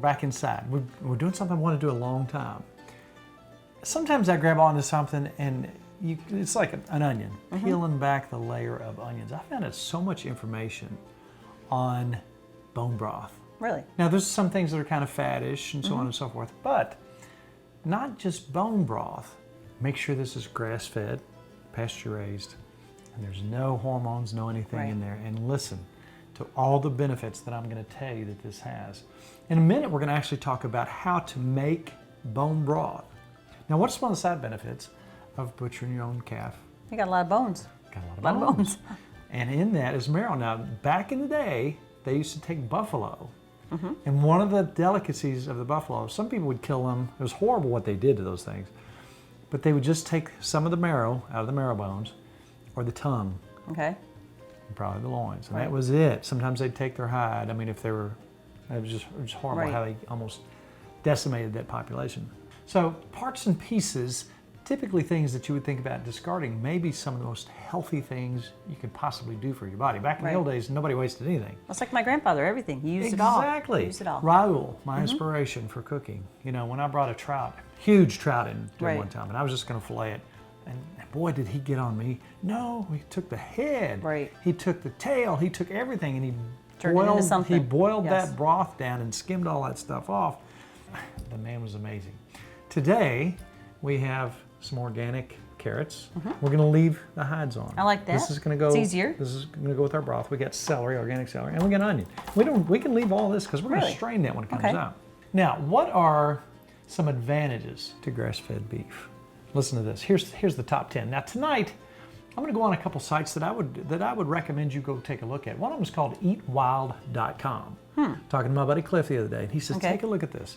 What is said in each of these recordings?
back inside. We're doing something I want to do a long time. Sometimes I grab onto something and it's like an onion, peeling back the layer of onions. I found out so much information on bone broth. Really? Now there's some things that are kind of fattish and so on and so forth, but not just bone broth. Make sure this is grass-fed, pasture-raised, and there's no hormones, no anything in there. And listen to all the benefits that I'm going to tell you that this has. In a minute, we're going to actually talk about how to make bone broth. Now, what's one of the side benefits of butchering your own calf? You got a lot of bones. Got a lot of bones. And in that is marrow. Now, back in the day, they used to take buffalo. And one of the delicacies of the buffalo, some people would kill them. It was horrible what they did to those things. But they would just take some of the marrow out of the marrow bones or the tongue. Okay. And probably the loins. And that was it. Sometimes they'd take their hide. I mean, if they were, it was just horrible how they almost decimated that population. So parts and pieces, typically things that you would think about discarding, may be some of the most healthy things you could possibly do for your body. Back in the old days, nobody wasted anything. That's like my grandfather, everything. He used it all. Exactly. Used it all. Raoul, my inspiration for cooking. You know, when I brought a trout, huge trout in one time, and I was just going to fillet it, and boy, did he get on me. No, he took the head. Right. He took the tail. He took everything, and he turned it into something. He boiled that broth down and skimmed all that stuff off. The man was amazing. Today, we have some organic carrots. We're going to leave the hides on. I like that. This is going to go. It's easier. This is going to go with our broth. We got celery, organic celery, and we got onion. We can leave all this because we're going to strain that when it comes out. Now, what are some advantages to grass-fed beef? Listen to this. Here's the top 10. Now tonight, I'm going to go on a couple sites that I would recommend you go take a look at. One of them is called eatwild.com. Talking to my buddy Cliff the other day, and he says, take a look at this.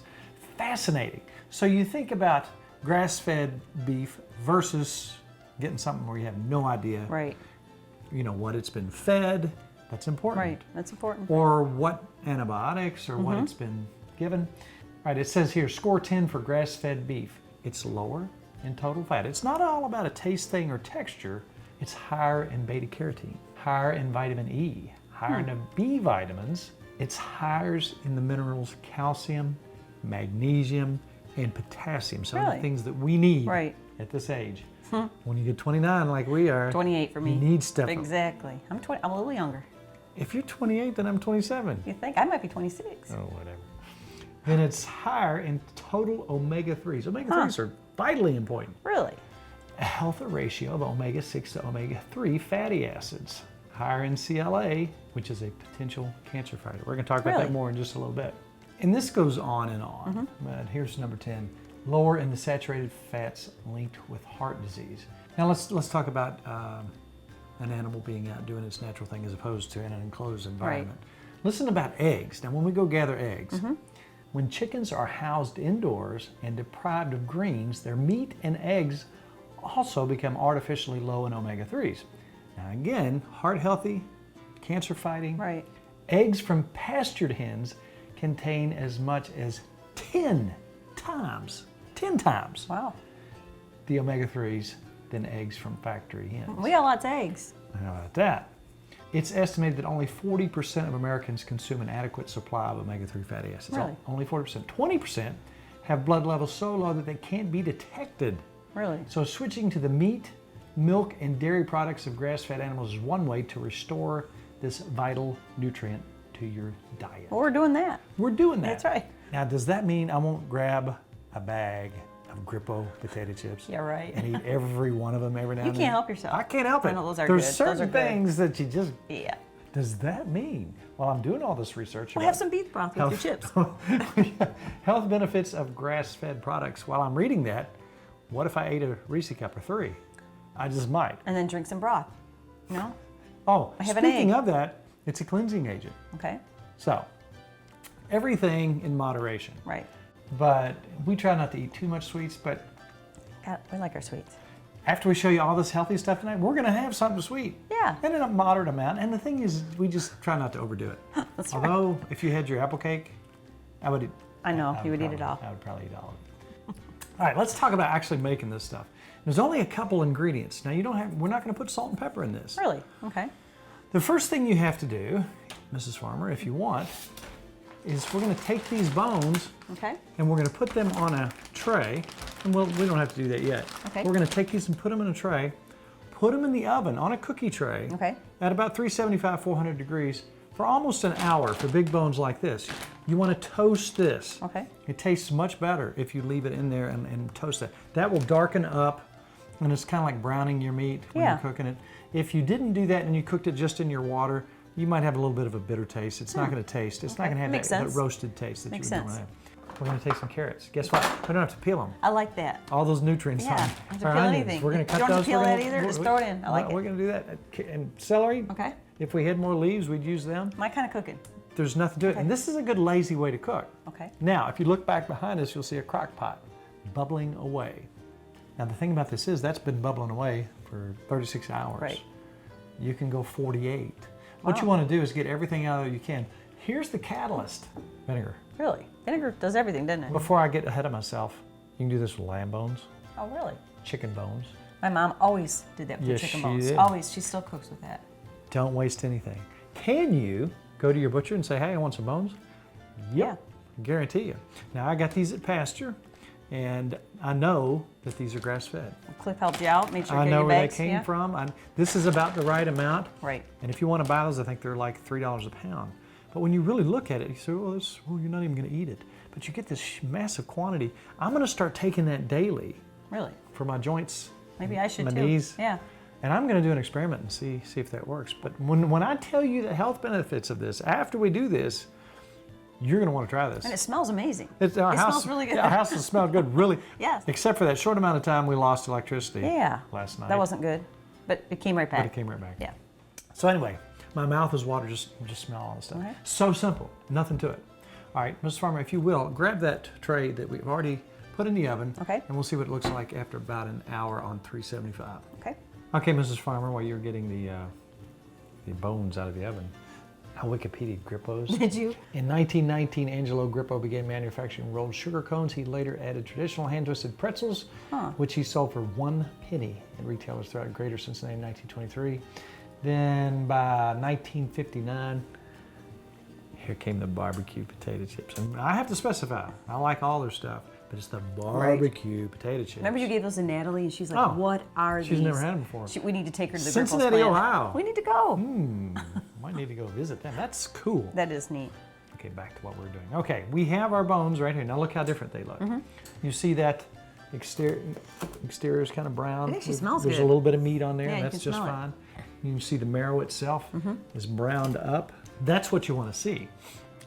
Fascinating. So you think about grass-fed beef versus getting something where you have no idea, you know, what it's been fed. That's important. Right, that's important. Or what antibiotics or what it's been given. All right, it says here, score 10 for grass-fed beef. It's lower in total fat. It's not all about a taste thing or texture. It's higher in beta-carotene, higher in vitamin E, higher in the B vitamins. It's higher in the minerals calcium, magnesium, and potassium. So the things that we need at this age. When you get 29 like we are, 28 for me. You need stuff. Exactly. I'm a little younger. If you're 28, then I'm 27. You think? I might be 26. Oh, whatever. Then it's higher in total omega-3s. Omega-3s are vitally important. Really? A healthy ratio of omega-6 to omega-3 fatty acids. Higher in CLA, which is a potential cancer fighter. We're going to talk about that more in just a little bit. And this goes on and on. But here's number 10. Lower in the saturated fats linked with heart disease. Now let's talk about an animal being out doing its natural thing as opposed to in an enclosed environment. Listen about eggs. Now when we go gather eggs, when chickens are housed indoors and deprived of greens, their meat and eggs also become artificially low in omega-3s. Now again, heart healthy, cancer fighting. Eggs from pastured hens contain as much as 10 times the omega-3s than eggs from factory hens. We got lots of eggs. How about that? It's estimated that only 40% of Americans consume an adequate supply of omega-3 fatty acids. Really? Only 40%. 20% have blood levels so low that they can't be detected. Really? So switching to the meat, milk, and dairy products of grass-fed animals is one way to restore this vital nutrient to your diet. Well, we're doing that. We're doing that. That's right. Now, does that mean I won't grab a bag of Grippo potato chips? Yeah, right. And eat every one of them every now and then? You can't help yourself. I can't help it. I know those are There's good. certain Those are things that you just... Yeah. Does that mean, while I'm doing all this research, Well, have some beef broth with your chips. health benefits of grass-fed products, while I'm reading that, what if I ate a Reese cup or 3? I just might. And then drink some broth. No? Oh, I have an speaking egg. of that, it's a cleansing agent. Okay. So, everything in moderation. Right. But we try not to eat too much sweets, but We like our sweets. after we show you all this healthy stuff tonight, we're going to have something sweet. Yeah. And in a moderate amount. And the thing is, we just try not to overdo it. That's Although, if you had your apple cake, I would eat. I know, you would eat it probably- all. I would probably eat all of it. All right, let's talk about actually making this stuff. There's only a couple ingredients. Now, we're not going to put salt and pepper in this. Really? Okay. The first thing you have to do, Mrs. Farmer, if you want, is we're going to take these bones and we're going to put them on a tray. And we don't have to do that yet. We're going to take these and put them in a tray, put them in the oven on a cookie tray at about 375, 400 degrees for almost an hour for big bones like this. You want to toast this. It tastes much better if you leave it in there and toast it. That will darken up, and it's kind of like browning your meat when you're cooking it. If you didn't do that and you cooked it just in your water, you might have a little bit of a bitter taste. It's not going to taste. It's not going to have that roasted taste that you would normally have. We're going to take some carrots. Guess what? We don't have to peel them. I like that. All those nutrients. Yeah, don't have to peel anything. We're going to cut you don't those. Have to peel that either. Just throw it in. I like it. We're going to do that. And celery. If we had more leaves, we'd use them. My kind of cooking. There's nothing to it. And this is a good lazy way to cook. Now, if you look back behind us, you'll see a crock pot bubbling away. Now, the thing about this is that's been bubbling away for 36 hours. You can go 48. What you want to do is get everything out that you can. Here's the catalyst. Vinegar. Really? Vinegar does everything, doesn't it? Before I get ahead of myself, you can do this with lamb bones. Oh, really? Chicken bones. My mom always did that with the chicken bones. Did. Always. She still cooks with that. Don't waste anything. Can you go to your butcher and say, hey, I want some bones? Yep. I guarantee you. Now, I got these at pasture, and I know that these are grass-fed. Cliff helped you out, made sure I you get know your where bags. they came from. This is about the right amount. Right. And if you want to buy those, I think they're like $3 a pound. But when you really look at it, you say, well, you're not even going to eat it. But you get this massive quantity. I'm going to start taking that daily. Really? For my joints. Maybe I should my too. Knees. Yeah. And I'm going to do an experiment and see if that works. But when I tell you the health benefits of this, after we do this, you're going to want to try this. And it smells amazing. It smells really good. Our house has smelled good, really. Yes. Except for that short amount of time we lost electricity last night. That wasn't good. But it came right back. But it came right back. Yeah. So anyway, my mouth is water, just smell all this stuff. So simple, nothing to it. All right, Mrs. Farmer, if you will, grab that tray that we've already put in the oven, and we'll see what it looks like after about an hour on 375. Okay, Mrs. Farmer, while you're getting the bones out of the oven, I Wikipedia Grippos. Did you? In 1919, Angelo Grippo began manufacturing rolled sugar cones. He later added traditional hand-twisted pretzels, which he sold for 1 penny at retailers throughout Greater Cincinnati in 1923. Then by 1959, here came the barbecue potato chips. And I have to specify, I like all their stuff, but it's the barbecue potato chips. Remember you gave those to Natalie and she's like, what are these? She's never had them before. We need to take her to the Cincinnati, Ohio. We need to go. Might need to go visit them. That's cool. That is neat. Okay, back to what we're doing. Okay, we have our bones right here. Now look how different they look. You see that exterior is kind of brown. It actually smells good. There's a little bit of meat on there. Yeah, that's just fine. You can see the marrow itself is browned up. That's what you want to see.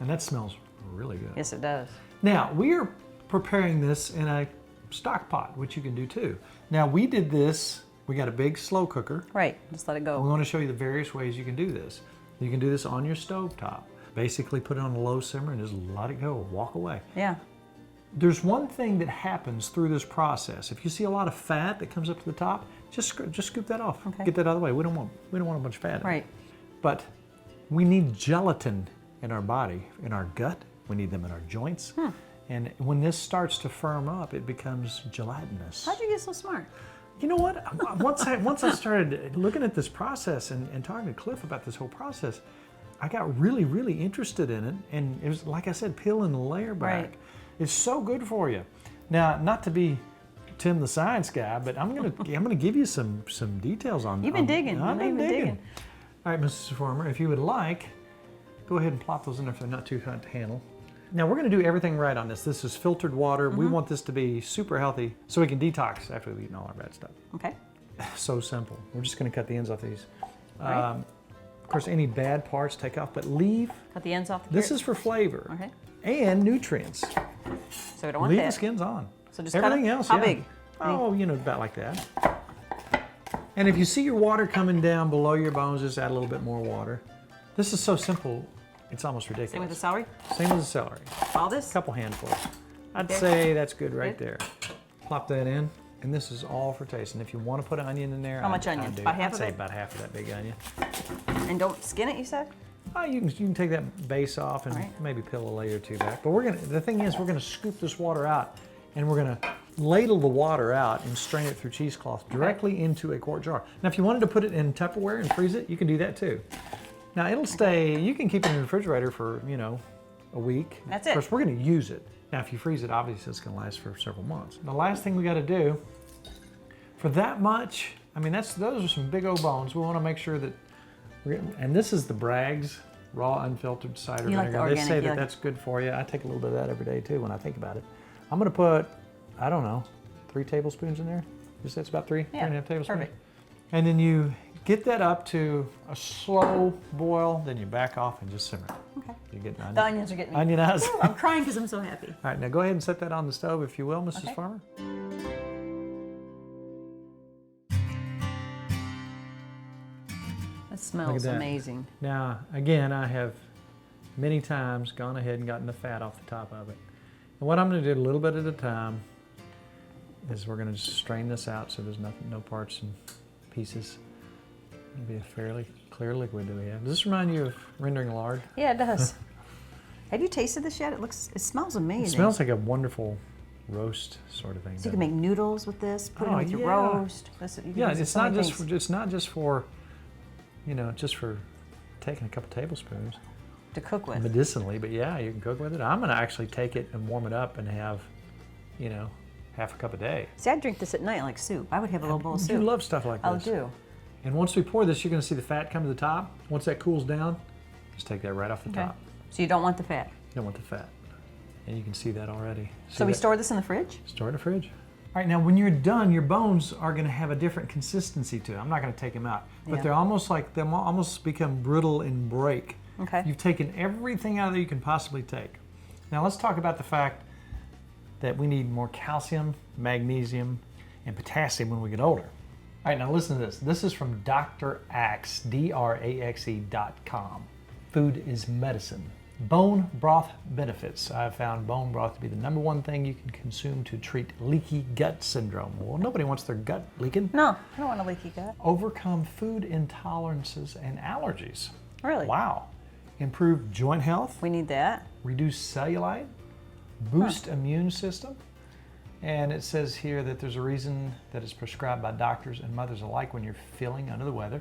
And that smells really good. Yes, it does. Now, we are preparing this in a stock pot, which you can do too. Now, we did this, we got a big slow cooker. Right, just let it go. We want to show you the various ways you can do this. You can do this on your stove top. Basically put it on a low simmer and just let it go, walk away. Yeah. There's one thing that happens through this process. If you see a lot of fat that comes up to the top, just scoop that off. Get that out of the way. We don't want a bunch of fat. Right. But we need gelatin in our body, in our gut. We need them in our joints. And when this starts to firm up, it becomes gelatinous. How'd you get so smart? You know what? Once I started looking at this process and talking to Cliff about this whole process, I got really, really interested in it. And it was, like I said, peeling the layer back. Right. It's so good for you. Now, not to be Tim the science guy, but I'm gonna give you some details on. You've been digging. I've been digging. All right, Mrs. Farmer, if you would like, go ahead and plop those in there if they're not too hot to handle. Now we're going to do everything right on this. This is filtered water. We want this to be super healthy so we can detox after we've eaten all our bad stuff. Okay. So simple. We're just going to cut the ends off these. Right. Of course, any bad parts take off, but leave. Cut the ends off the This is for flavor. Okay. And nutrients. So we don't want leave that. the skins on. So just everything cut it. else. How big? Oh, you know, about like that. And if you see your water coming down below your bones, just add a little bit more water. This is so simple. It's almost ridiculous. Same with the celery? Same with the celery. All this? A couple handfuls. I'd say that's good right there. Plop that in, and this is all for taste. And if you want to put an onion in there, how much onion? About half of it? I'd say about half of that big onion. And don't skin it, you said? You can take that base off and maybe peel a layer or two back. But the thing is, we're gonna scoop this water out, and we're gonna ladle the water out and strain it through cheesecloth directly into a quart jar. Now, if you wanted to put it in Tupperware and freeze it, you can do that too. Now it'll stay, you can keep it in the refrigerator for, a week. That's it. Of course, we're going to use it. Now, if you freeze it, obviously it's going to last for several months. The last thing we got to do, for that much, I mean, those are some big old bones. We want to make sure that, and this is the Bragg's raw unfiltered cider You like vinegar. the organic, They say you that like that's good for you. I take a little bit of that every day too when I think about it. I'm going to put, I don't know, 3 tablespoons in there. Just that's about 3, Yeah, 3.5 tablespoons. perfect. And then you get that up to a slow boil, then you back off and just simmer. Okay. You get The onions are getting me. onion eyes. I'm crying because I'm so happy. All right, now go ahead and set that on the stove, if you will, Mrs. Okay. Farmer. That smells that. amazing. Now, again, I have many times gone ahead and gotten the fat off the top of it. And what I'm going to do a little bit at a time is we're going to just strain this out so there's no parts and pieces. It'll be a fairly clear liquid that we have. Does this remind you of rendering lard? Yeah, it does. Have you tasted this yet? It smells amazing. It smells like a wonderful roast sort of thing. So you can make noodles with this, put it with your yeah. roast. Yeah, it's not just for, you know, just for taking a couple tablespoons to cook with. medicinally, but yeah, you can cook with it. I'm going to actually take it and warm it up and have, you know, half a cup a day. See, I drink this at night like soup. I would have a little bowl of soup. You love stuff like this. I do. And once we pour this, you're going to see the fat come to the top. Once that cools down, just take that right off the top. So you don't want the fat. You don't want the fat. And you can see that already. So we store this in the fridge? Store in the fridge. All right, now when you're done, your bones are going to have a different consistency to them. I'm not going to take them out, but Yeah. they're almost become brittle and break. Okay. You've taken everything out that you can possibly take. Now let's talk about the fact that we need more calcium, magnesium, and potassium when we get older. All right, now listen to this. This is from Dr. Axe, DRAXE.com. Food is medicine. Bone broth benefits. I've found bone broth to be the #1 thing you can consume to treat leaky gut syndrome. Well, nobody wants their gut leaking. No, I don't want a leaky gut. Overcome food intolerances and allergies. Really? Wow. Improve joint health. We need that. Reduce cellulite. Boost immune system. And it says here that there's a reason that it's prescribed by doctors and mothers alike when you're feeling under the weather.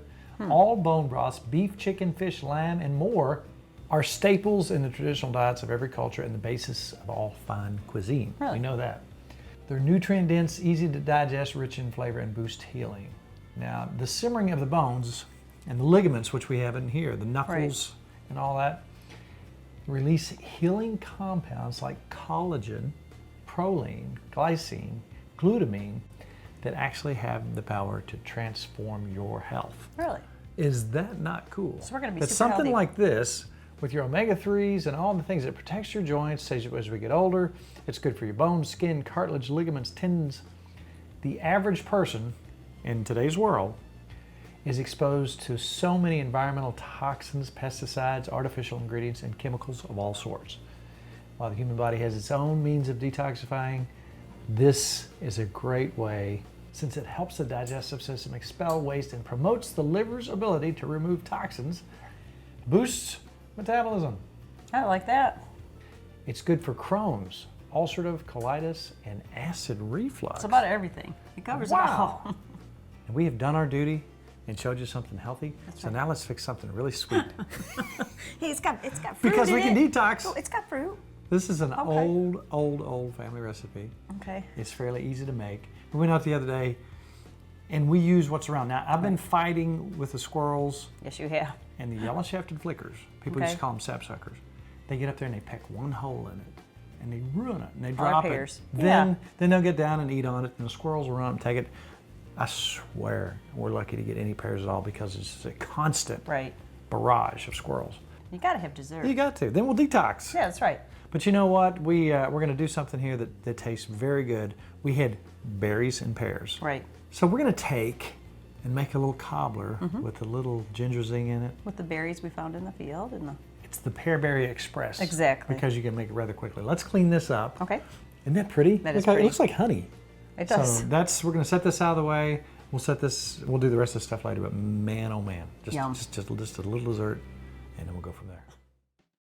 All bone broths, beef, chicken, fish, lamb, and more, are staples in the traditional diets of every culture and the basis of all fine cuisine. Really? We know that. They're nutrient dense, easy to digest, rich in flavor, and boost healing. Now, the simmering of the bones and the ligaments, which we have in here, the knuckles and all that, release healing compounds like collagen, proline, glycine, glutamine that actually have the power to transform your health. Really? Is that not cool? So we're gonna be That super something healthy. like this, with your omega-3s and all the things that protects your joints as we get older, it's good for your bones, skin, cartilage, ligaments, tendons. The average person in today's world is exposed to so many environmental toxins, pesticides, artificial ingredients, and chemicals of all sorts. While the human body has its own means of detoxifying, this is a great way, since it helps the digestive system expel waste and promotes the liver's ability to remove toxins, boosts metabolism. I like that. It's good for Crohn's, ulcerative colitis, and acid reflux. It's about everything. It covers it Wow. all. And we have done our duty and showed you something healthy. So now let's fix something really sweet. Hey, it's got fruit Because in we can it. detox. Oh, it's got fruit. This is an Okay. old family recipe. Okay. It's fairly easy to make. We went out the other day and we use what's around. Now, I've been fighting with the squirrels Yes, you have. and the yellow-shafted flickers. People used to Okay. call them sapsuckers. They get up there and they peck one hole in it and they ruin it and they Or drop it. pears. Then they'll get down and eat on it and the squirrels will run up and take it. I swear we're lucky to get any pears at all because it's just a constant Right. barrage of squirrels. You gotta have dessert. You got to. Then we'll detox. Yeah, that's right. But you know what? We're going to do something here that tastes very good. We had berries and pears. Right. So we're going to take and make a little cobbler with a little ginger zing in it. With the berries we found in the field and the. It's the Pearberry Express. Exactly. Because you can make it rather quickly. Let's clean this up. Okay. Isn't that pretty? That is Look, pretty. It looks like honey. It does. So we're going to set this out of the way. We'll do the rest of the stuff later. But man, oh man, Yum. just a little dessert, and then we'll go from there.